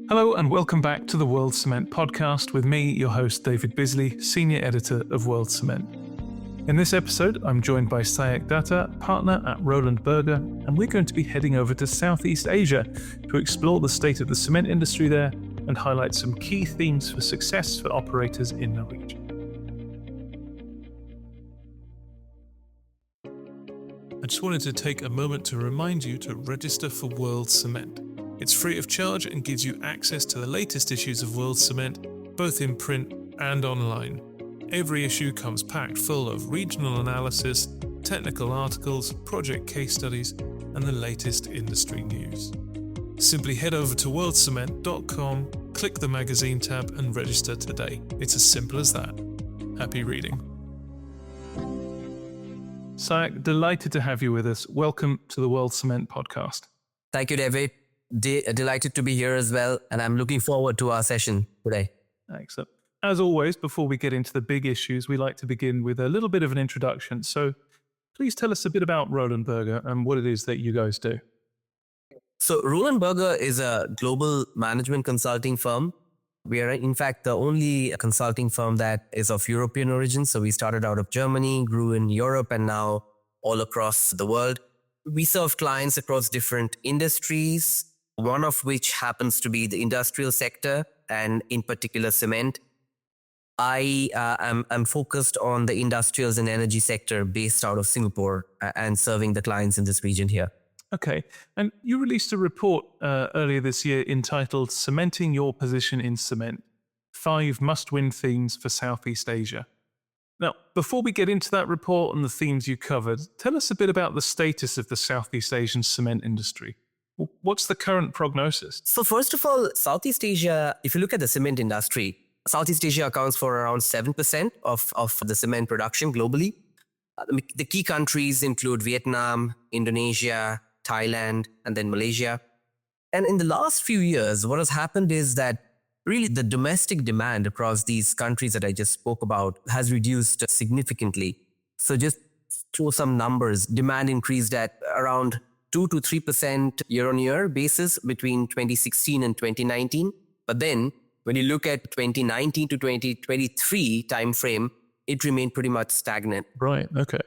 Hello and welcome back to the World Cement podcast with me, your host David Bisley, Senior Editor of World Cement. In this episode, I'm joined by Sayak Datta, partner at Roland Berger, and we're going to be heading over to Southeast Asia to explore the state of the cement industry there and highlight some key themes for success for operators in the region. I just wanted to take a moment to remind you to register for World Cement. It's free of charge and gives you access to the latest issues of World Cement, both in print and online. Every issue comes packed full of regional analysis, technical articles, project case studies, and the latest industry news. Simply head over to worldcement.com, click the magazine tab, and register today. It's as simple as that. Happy reading. Sayak, delighted to have you with us. Welcome to the World Cement podcast. Thank you, David. Delighted to be here as well, and I'm looking forward to our session today. Excellent. As always, before we get into the big issues, we like to begin with a little bit of an introduction. So please tell us a bit about Roland Berger and what it is that you guys do. So Roland Berger is a global management consulting firm. We are, in fact, the only consulting firm that is of European origin. So we started out of Germany, grew in Europe, and now all across the world. We serve clients across different industries, one of which happens to be the industrial sector, and in particular cement. I am focused on the industrials and energy sector based out of Singapore and serving the clients in this region here. Okay. And you released a report earlier this year entitled Cementing Your Position in Cement, 5 Must-Win Themes for Southeast Asia. Now, before we get into that report and the themes you covered, tell us a bit about the status of the Southeast Asian cement industry. What's the current prognosis? So first of all, Southeast Asia, if you look at the cement industry, Southeast Asia accounts for around 7% of the cement production globally. The key countries include Vietnam, Indonesia, Thailand, and then Malaysia. And in the last few years, what has happened is that really the domestic demand across these countries that I just spoke about has reduced significantly. So just throw some numbers, demand increased at around 2 to 3% year-on-year basis between 2016 and 2019. But then when you look at 2019 to 2023 timeframe, it remained pretty much stagnant. Right, okay.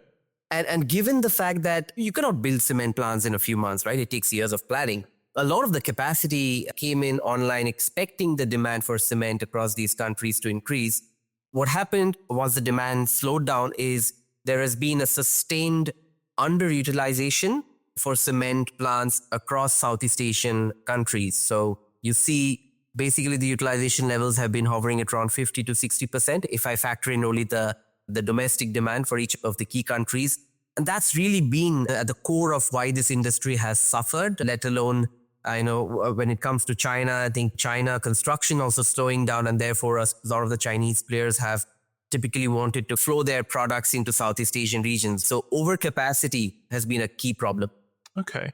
And given the fact that you cannot build cement plants in a few months, right? It takes years of planning. A lot of the capacity came in online expecting the demand for cement across these countries to increase. What happened once the demand slowed down is there has been a sustained underutilization for cement plants across Southeast Asian countries. So you see basically the utilization levels have been hovering at around 50 to 60% if I factor in only the domestic demand for each of the key countries. And that's really been at the core of why this industry has suffered, let alone, I know when it comes to China, I think China construction also slowing down, and therefore a lot of the Chinese players have typically wanted to flow their products into Southeast Asian regions. So overcapacity has been a key problem. Okay.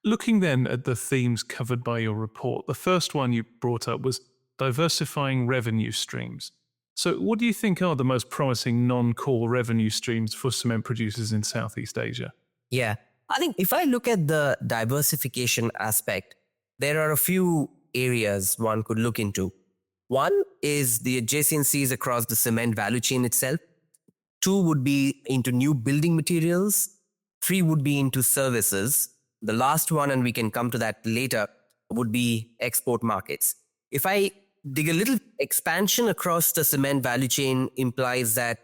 Looking then at the themes covered by your report, the first one you brought up was diversifying revenue streams. So what do you think are the most promising non-core revenue streams for cement producers in Southeast Asia? Yeah, I think if I look at the diversification aspect, there are a few areas one could look into. One is the adjacencies across the cement value chain itself. 2 would be into new building materials. 3 would be into services. The last one, and we can come to that later, would be export markets. If I dig a little, expansion across the cement value chain implies that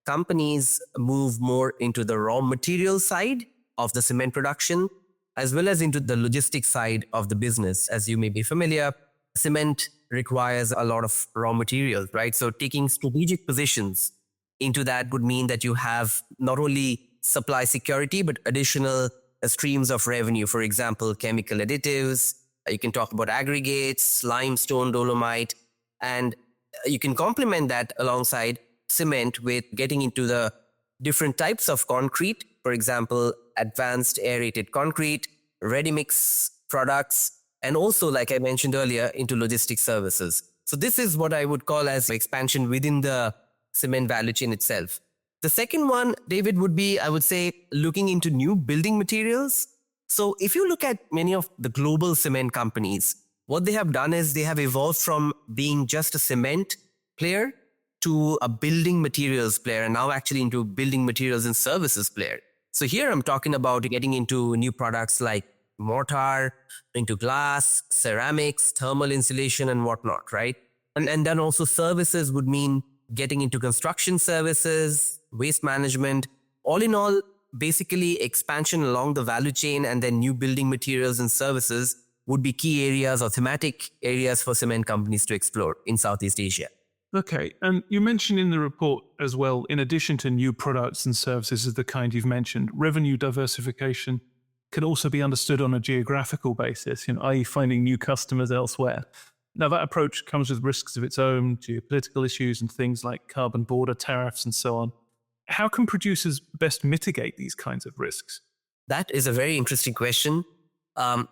companies move more into the raw material side of the cement production, as well as into the logistics side of the business. As you may be familiar, cement requires a lot of raw materials, right? So taking strategic positions into that would mean that you have not only supply security, but additional streams of revenue. For example, chemical additives, you can talk about aggregates, limestone, dolomite, and you can complement that alongside cement with getting into the different types of concrete. For example, advanced aerated concrete, ready-mix products, and also, like I mentioned earlier, into logistics services. So this is what I would call as expansion within the cement value chain itself. The second one, David, would be, I would say, looking into new building materials. So if you look at many of the global cement companies, what they have done is they have evolved from being just a cement player to a building materials player, and now actually into building materials and services player. So here I'm talking about getting into new products like mortar, into glass, ceramics, thermal insulation, and whatnot, right? And then also services would mean getting into construction services, waste management. All in all, basically expansion along the value chain and then new building materials and services would be key areas or thematic areas for cement companies to explore in Southeast Asia. Okay, and you mentioned in the report as well, in addition to new products and services of the kind you've mentioned, revenue diversification can also be understood on a geographical basis, i.e. finding new customers elsewhere. Now, that approach comes with risks of its own, geopolitical issues and things like carbon border tariffs and so on. How can producers best mitigate these kinds of risks? That is a very interesting question.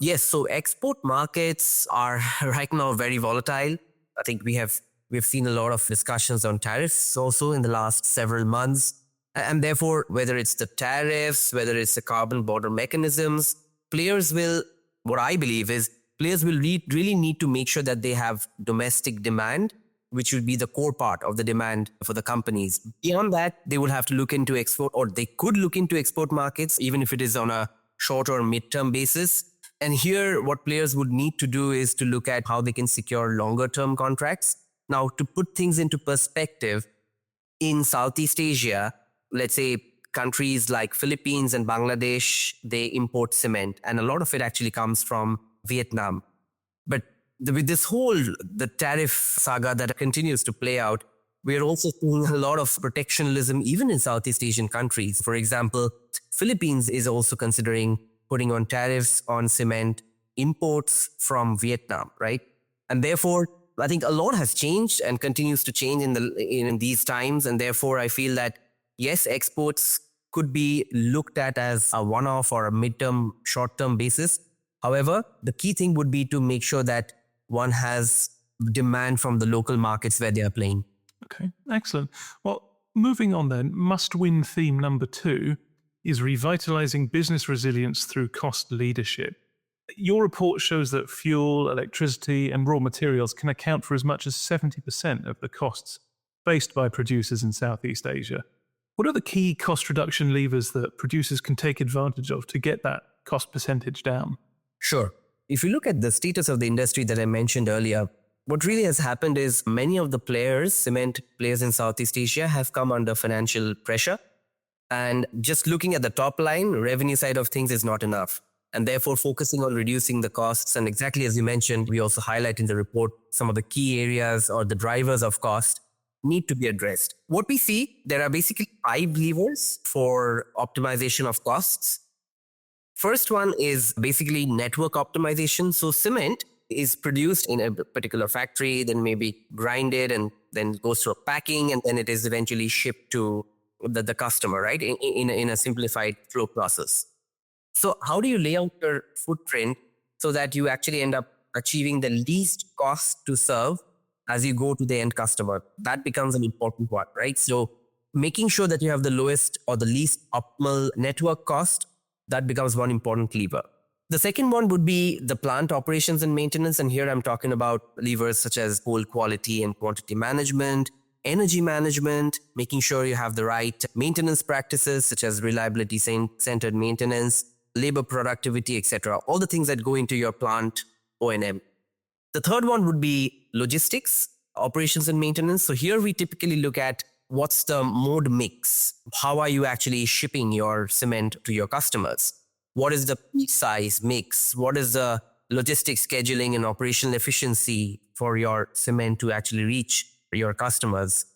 Yes, so export markets are right now very volatile. I think we've seen a lot of discussions on tariffs also in the last several months. And therefore, whether it's the tariffs, whether it's the carbon border mechanisms, what I believe is players will really need to make sure that they have domestic demand, which would be the core part of the demand for the companies. Beyond that, they will have to look into export, or they could look into export markets, even if it is on a short or mid-term basis. And here, what players would need to do is to look at how they can secure longer-term contracts. Now, to put things into perspective, in Southeast Asia, let's say countries like Philippines and Bangladesh, they import cement, and a lot of it actually comes from Vietnam. But with the tariff saga that continues to play out, we're also seeing a lot of protectionism even in Southeast Asian countries. For example, Philippines is also considering putting on tariffs on cement imports from Vietnam, right? And therefore, I think a lot has changed and continues to change in these times. And therefore, I feel that, yes, exports could be looked at as a one-off or a mid-term, short-term basis. However, the key thing would be to make sure that one has demand from the local markets where they are playing. Okay, excellent. Well, moving on then, must-win theme number 2 is revitalizing business resilience through cost leadership. Your report shows that fuel, electricity, and raw materials can account for as much as 70% of the costs faced by producers in Southeast Asia. What are the key cost reduction levers that producers can take advantage of to get that cost percentage down? Sure. If you look at the status of the industry that I mentioned earlier, what really has happened is many of the cement players in Southeast Asia have come under financial pressure. And just looking at the top line, revenue side of things is not enough. And therefore, focusing on reducing the costs. And exactly as you mentioned, we also highlight in the report some of the key areas or the drivers of cost need to be addressed. What we see, there are basically 5 levers for optimization of costs. First one is basically network optimization. So cement is produced in a particular factory, then maybe grinded and then goes through a packing, and then it is eventually shipped to the customer, right? In a simplified flow process. So how do you lay out your footprint so that you actually end up achieving the least cost to serve as you go to the end customer? That becomes an important one, right? So making sure that you have the lowest or the least optimal network cost, that becomes one important lever. The second one would be the plant operations and maintenance. And here I'm talking about levers such as coal quality and quantity management, energy management, making sure you have the right maintenance practices such as reliability-centered maintenance, labor productivity, etc. All the things that go into your plant O&M. The third one would be logistics, operations and maintenance. So here we typically look at what's the mode mix? How are you actually shipping your cement to your customers? What is the piece size mix? What is the logistics scheduling and operational efficiency for your cement to actually reach your customers?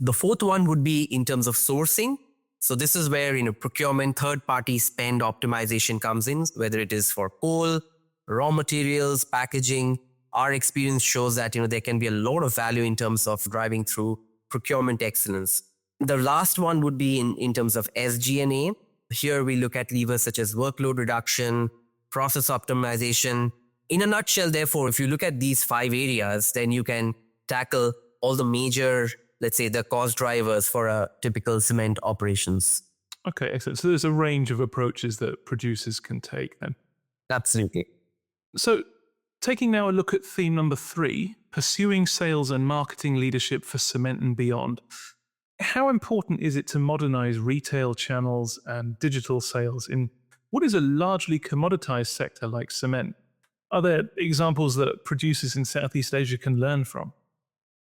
The fourth one would be in terms of sourcing. So this is where, procurement, third-party spend optimization comes in, whether it is for coal, raw materials, packaging. Our experience shows that, there can be a lot of value in terms of driving through procurement excellence. The last one would be in terms of SG&A. Here we look at levers such as workload reduction, process optimization. In a nutshell, therefore, if you look at these 5 areas, then you can tackle all the major, let's say, the cost drivers for a typical cement operations. Okay, excellent. So there's a range of approaches that producers can take then. Absolutely. So, taking now a look at theme number 3, pursuing sales and marketing leadership for cement and beyond. How important is it to modernize retail channels and digital sales in what is a largely commoditized sector like cement? Are there examples that producers in Southeast Asia can learn from?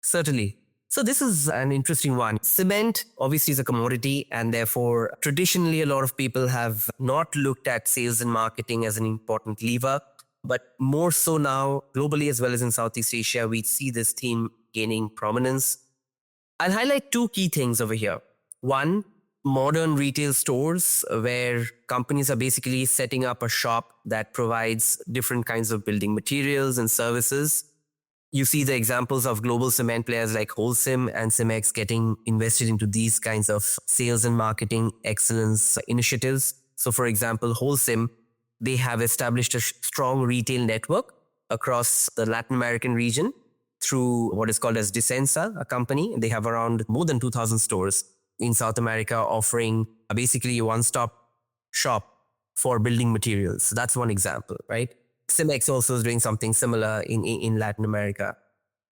Certainly. So this is an interesting one. Cement obviously is a commodity, and therefore traditionally a lot of people have not looked at sales and marketing as an important lever. But more so now, globally as well as in Southeast Asia, we see this theme gaining prominence. I'll highlight two key things over here. One, modern retail stores where companies are basically setting up a shop that provides different kinds of building materials and services. You see the examples of global cement players like Holcim and Cemex getting invested into these kinds of sales and marketing excellence initiatives. So for example, Holcim, they have established a strong retail network across the Latin American region through what is called as Disensa, a company. They have around more than 2,000 stores in South America offering basically a one-stop shop for building materials. So that's one example, right? Cemex also is doing something similar in Latin America.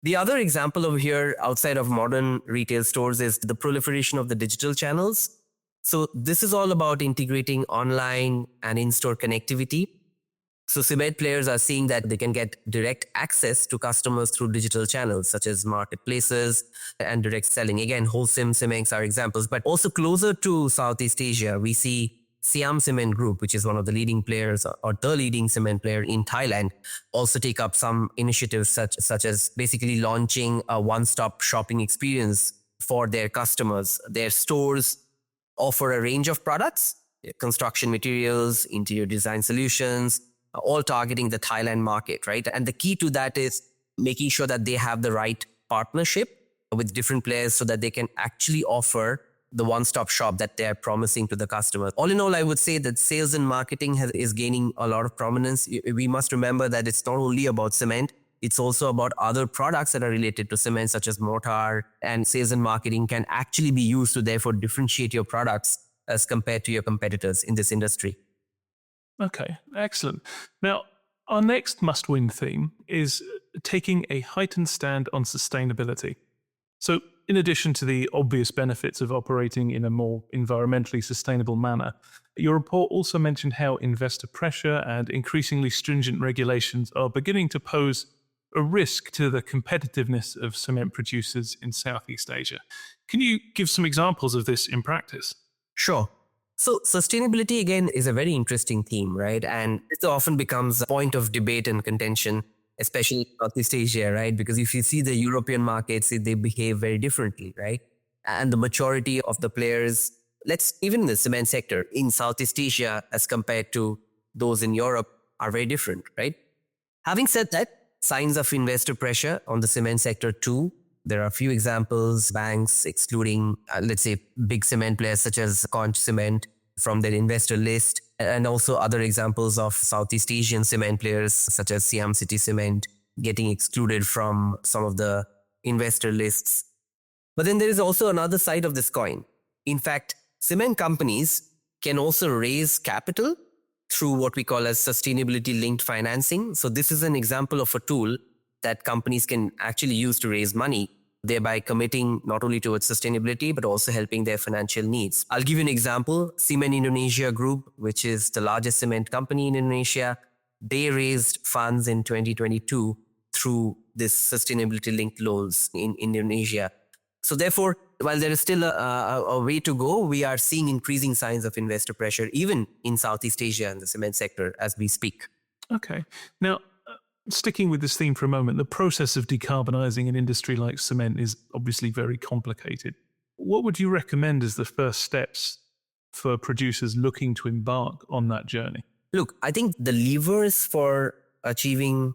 The other example over here outside of modern retail stores is the proliferation of the digital channels. So this is all about integrating online and in-store connectivity. So cement players are seeing that they can get direct access to customers through digital channels such as marketplaces and direct selling. Again, Holcim, Cemex are examples, but also closer to Southeast Asia, we see Siam Cement Group, which is one of the leading players or the leading cement player in Thailand, also take up some initiatives such as basically launching a one-stop shopping experience for their customers. Their stores offer a range of products, construction materials, interior design solutions, all targeting the Thailand market, right? And the key to that is making sure that they have the right partnership with different players so that they can actually offer the one-stop shop that they're promising to the customer. All in all, I would say that sales and marketing is gaining a lot of prominence. We must remember that it's not only about cement, it's also about other products that are related to cement, such as mortar, and sales and marketing can actually be used to therefore differentiate your products as compared to your competitors in this industry. Okay, excellent. Now, our next must-win theme is taking a heightened stand on sustainability. So, in addition to the obvious benefits of operating in a more environmentally sustainable manner, your report also mentioned how investor pressure and increasingly stringent regulations are beginning to pose a risk to the competitiveness of cement producers in Southeast Asia. Can you give some examples of this in practice? Sure. So sustainability, again, is a very interesting theme, right? And it often becomes a point of debate and contention, especially in Southeast Asia, right? Because if you see the European markets, they behave very differently, right? And the majority of the players, even the cement sector in Southeast Asia as compared to those in Europe are very different, right? Having said that, signs of investor pressure on the cement sector too. There are a few examples, banks excluding, let's say, big cement players such as Conch Cement from their investor list, and also other examples of Southeast Asian cement players such as Siam City Cement getting excluded from some of the investor lists. But then there is also another side of this coin. In fact, cement companies can also raise capital through what we call as sustainability-linked financing. So this is an example of a tool that companies can actually use to raise money, thereby committing not only towards sustainability, but also helping their financial needs. I'll give you an example. Cement Indonesia Group, which is the largest cement company in Indonesia, they raised funds in 2022 through this sustainability-linked loans in Indonesia. So therefore, while there is still a way to go, we are seeing increasing signs of investor pressure, even in Southeast Asia and the cement sector as we speak. Okay. Now, sticking with this theme for a moment, the process of decarbonizing an industry like cement is obviously very complicated. What would you recommend as the first steps for producers looking to embark on that journey? Look, I think the levers for achieving,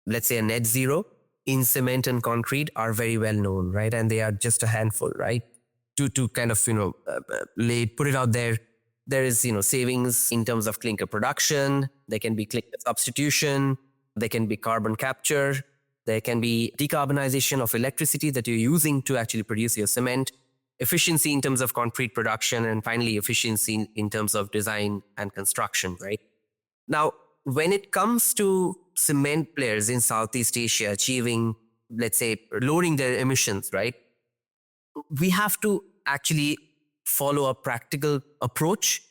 let's say, a net zero in cement and concrete are very well known, right? And they are just a handful, right? To kind of, put it out there, there is, savings in terms of clinker production. There can be clinker substitution. There can be carbon capture. There can be decarbonization of electricity that you're using to actually produce your cement. efficiency in terms of concrete production, and finally efficiency in terms of design and construction, right? Now, when it comes to cement players in Southeast Asia achieving, let's say, lowering their emissions, right? We have to actually follow a practical approach,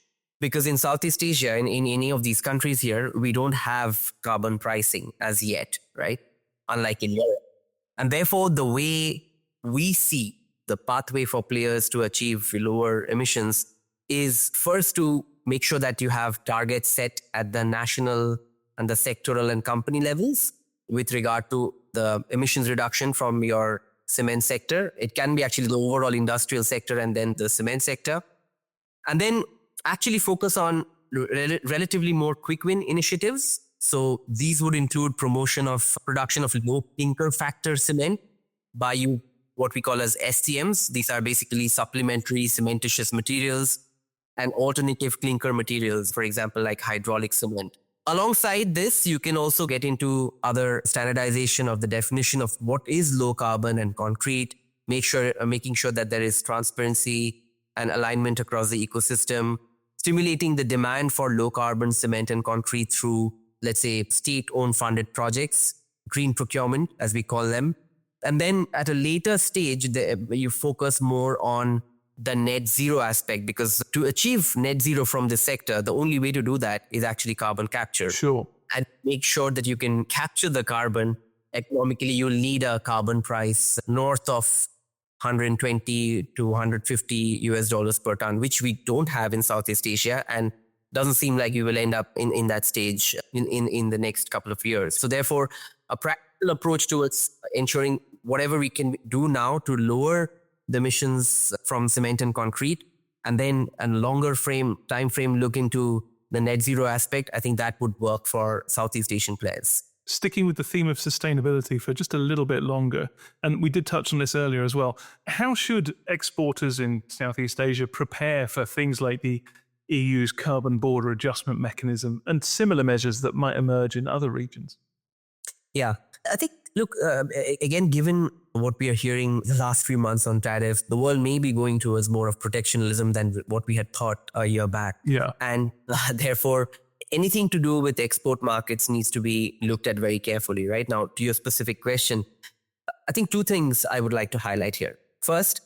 because in Southeast Asia, in any of these countries here, we don't have carbon pricing as yet, right? Unlike in Europe. And therefore, the way we see the pathway for players to achieve lower emissions is first to make sure that you have targets set at the national and the sectoral and company levels with regard to the emissions reduction from your cement sector. It can be actually the overall industrial sector and then the cement sector. And then actually focus on relatively more quick win initiatives. So these would include promotion of production of low clinker factor cement by what we call as SCMs. These are basically supplementary cementitious materials and alternative clinker materials, for example, like hydraulic cement. Alongside this, you can also get into other standardization of the definition of what is low carbon and concrete, making sure that there is transparency and alignment across the ecosystem, stimulating the demand for low carbon cement and concrete through, let's say, state-owned funded projects, green procurement, as we call them. And then at a later stage, you focus more on the net zero aspect, because to achieve net zero from this sector, the only way to do that is actually carbon capture. Sure. And make sure that you can capture the carbon economically. You'll need a carbon price north of 120 to 150 US dollars per ton, which we don't have in Southeast Asia, and doesn't seem like we will end up in that stage in the next couple of years. So therefore, a practical approach towards ensuring whatever we can do now to lower the emissions from cement and concrete, and then a longer time frame look into the net zero aspect, I think that would work for Southeast Asian players. Sticking with the theme of sustainability for just a little bit longer, and we did touch on this earlier as well, how should exporters in Southeast Asia prepare for things like the EU's carbon border adjustment mechanism and similar measures that might emerge in other regions? Yeah, I think, look, again, given what we are hearing the last few months on tariffs, the world may be going towards more of protectionism than what we had thought a year back. Yeah. And therefore, anything to do with export markets needs to be looked at very carefully. Right now, to your specific question, I think two things I would like to highlight here. First,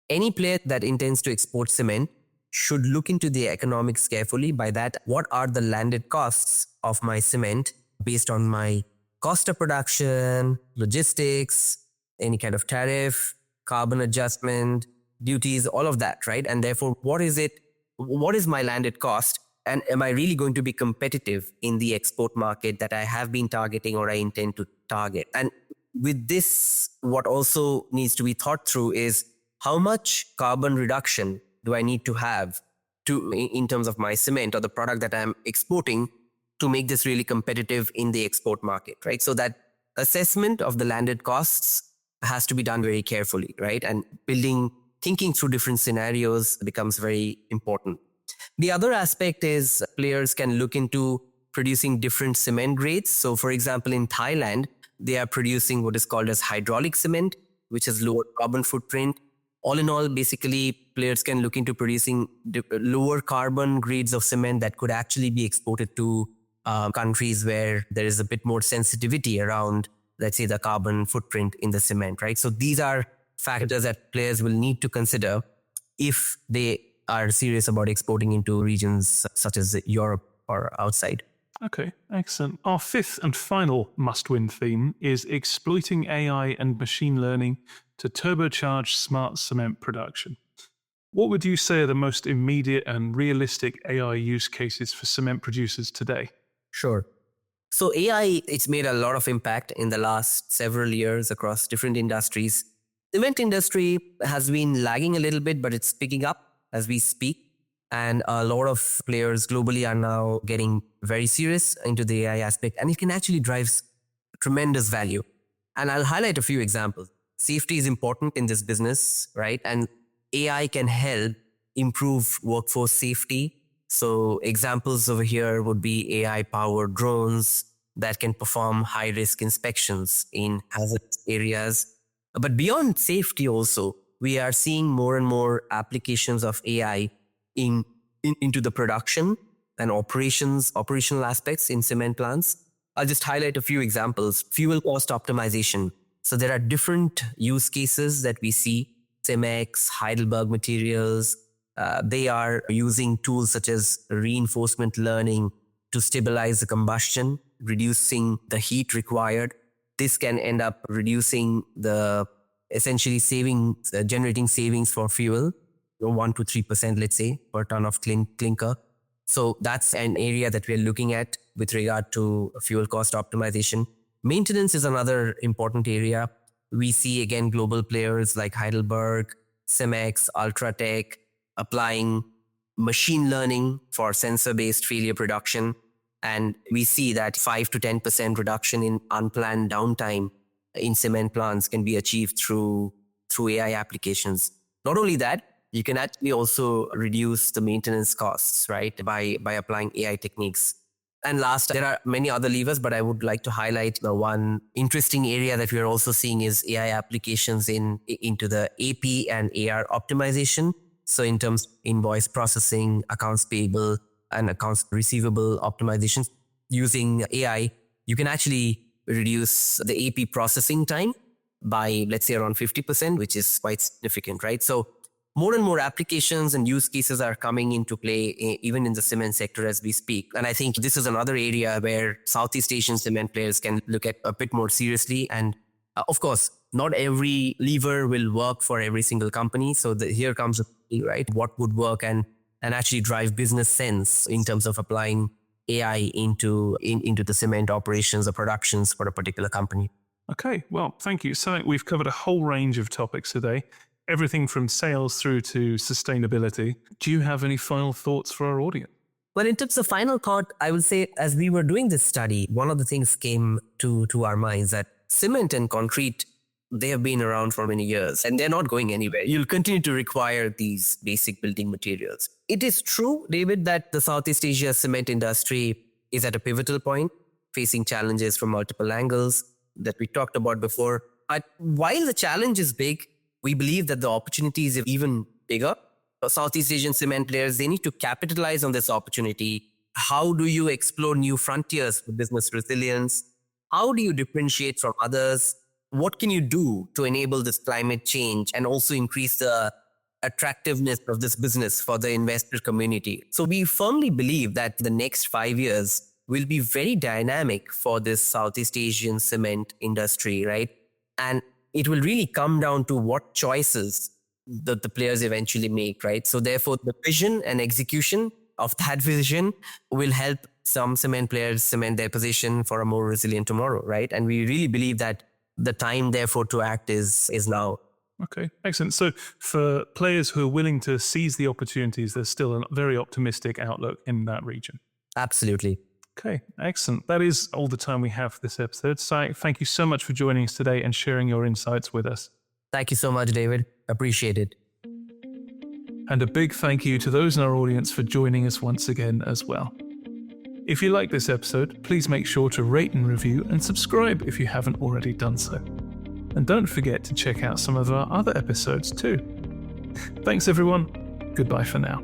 any player that intends to export cement should look into the economics carefully. By that, what are the landed costs of my cement based on my cost of production, logistics, any kind of tariff, carbon adjustment, duties, all of that, right? And therefore, what is my landed cost? And am I really going to be competitive in the export market that I have been targeting or I intend to target? And with this, what also needs to be thought through is how much carbon reduction do I need to have in terms of my cement or the product that I'm exporting to make this really competitive in the export market, right? So that assessment of the landed costs has to be done very carefully, right? And thinking through different scenarios becomes very important. The other aspect is players can look into producing different cement grades. So for example, in Thailand, they are producing what is called as hydraulic cement, which has lower carbon footprint. All in all, basically, players can look into producing lower carbon grades of cement that could actually be exported to countries where there is a bit more sensitivity around, let's say, the carbon footprint in the cement, right? So these are factors that players will need to consider if they are serious about exporting into regions such as Europe or outside. Okay, excellent. Our fifth and final must-win theme is exploiting AI and machine learning to turbocharge smart cement production. What would you say are the most immediate and realistic AI use cases for cement producers today? Sure. So AI, it's made a lot of impact in the last several years across different industries. The cement industry has been lagging a little bit, but it's picking up as we speak. And a lot of players globally are now getting very serious into the AI aspect, and it can actually drive tremendous value. And I'll highlight a few examples. Safety is important in this business, right? And AI can help improve workforce safety. So examples over here would be AI-powered drones that can perform high-risk inspections in hazardous areas. But beyond safety also, we are seeing more and more applications of AI into the production and operational aspects in cement plants. I'll just highlight a few examples. Fuel cost optimization. So there are different use cases that we see. Cemex, Heidelberg Materials, they are using tools such as reinforcement learning to stabilize the combustion, reducing the heat required. This can end up reducing essentially generating savings for fuel, 1 to 3%, let's say, per ton of clinker. So that's an area that we're looking at with regard to fuel cost optimization. Maintenance is another important area. We see, again, global players like Heidelberg, Cemex, Ultratech applying machine learning for sensor-based failure production. And we see that 5 to 10% reduction in unplanned downtime in cement plants can be achieved through AI applications. Not only that, you can actually also reduce the maintenance costs, right, by applying AI techniques. And last, there are many other levers, but I would like to highlight the one interesting area that we're also seeing is AI applications into the AP and AR optimization. So in terms of invoice processing, accounts payable, and accounts receivable optimization, using AI, you can actually reduce the AP processing time by, let's say, around 50%, which is quite significant, right? So more and more applications and use cases are coming into play, even in the cement sector as we speak. And I think this is another area where Southeast Asian cement players can look at a bit more seriously. And of course, not every lever will work for every single company. So here comes the thing, right? What would work and actually drive business sense in terms of applying AI into the cement operations or productions for a particular company. Okay, well, thank you. So we've covered a whole range of topics today, everything from sales through to sustainability. Do you have any final thoughts for our audience? Well, in terms of final thought, I would say as we were doing this study, one of the things came to our minds that cement and concrete, they have been around for many years and they're not going anywhere. You'll continue to require these basic building materials. It is true, David, that the Southeast Asia cement industry is at a pivotal point, facing challenges from multiple angles that we talked about before. But while the challenge is big, we believe that the opportunity is even bigger. Southeast Asian cement players, they need to capitalize on this opportunity. How do you explore new frontiers for business resilience? How do you differentiate from others? What can you do to enable this climate change and also increase the attractiveness of this business for the investor community? So we firmly believe that the next 5 years will be very dynamic for this Southeast Asian cement industry, right? And it will really come down to what choices the players eventually make, right? So therefore, the vision and execution of that vision will help some cement players cement their position for a more resilient tomorrow, right? And we really believe that the time, therefore, to act is now. Okay, excellent. So for players who are willing to seize the opportunities, there's still a very optimistic outlook in that region. Absolutely. Okay, excellent. That is all the time we have for this episode. Sayak, thank you so much for joining us today and sharing your insights with us. Thank you so much, David. Appreciate it. And a big thank you to those in our audience for joining us once again as well. If you like this episode, please make sure to rate and review and subscribe if you haven't already done so. And don't forget to check out some of our other episodes too. Thanks everyone. Goodbye for now.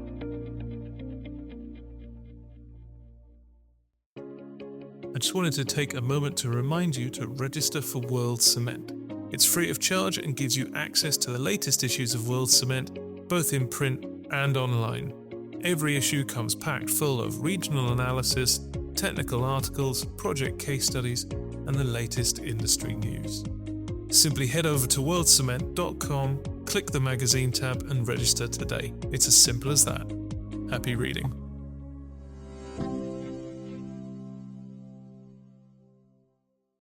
I just wanted to take a moment to remind you to register for World Cement. It's free of charge and gives you access to the latest issues of World Cement, both in print and online. Every issue comes packed full of regional analysis, technical articles, project case studies, and the latest industry news. Simply head over to worldcement.com, click the magazine tab, and register today. It's as simple as that. Happy reading.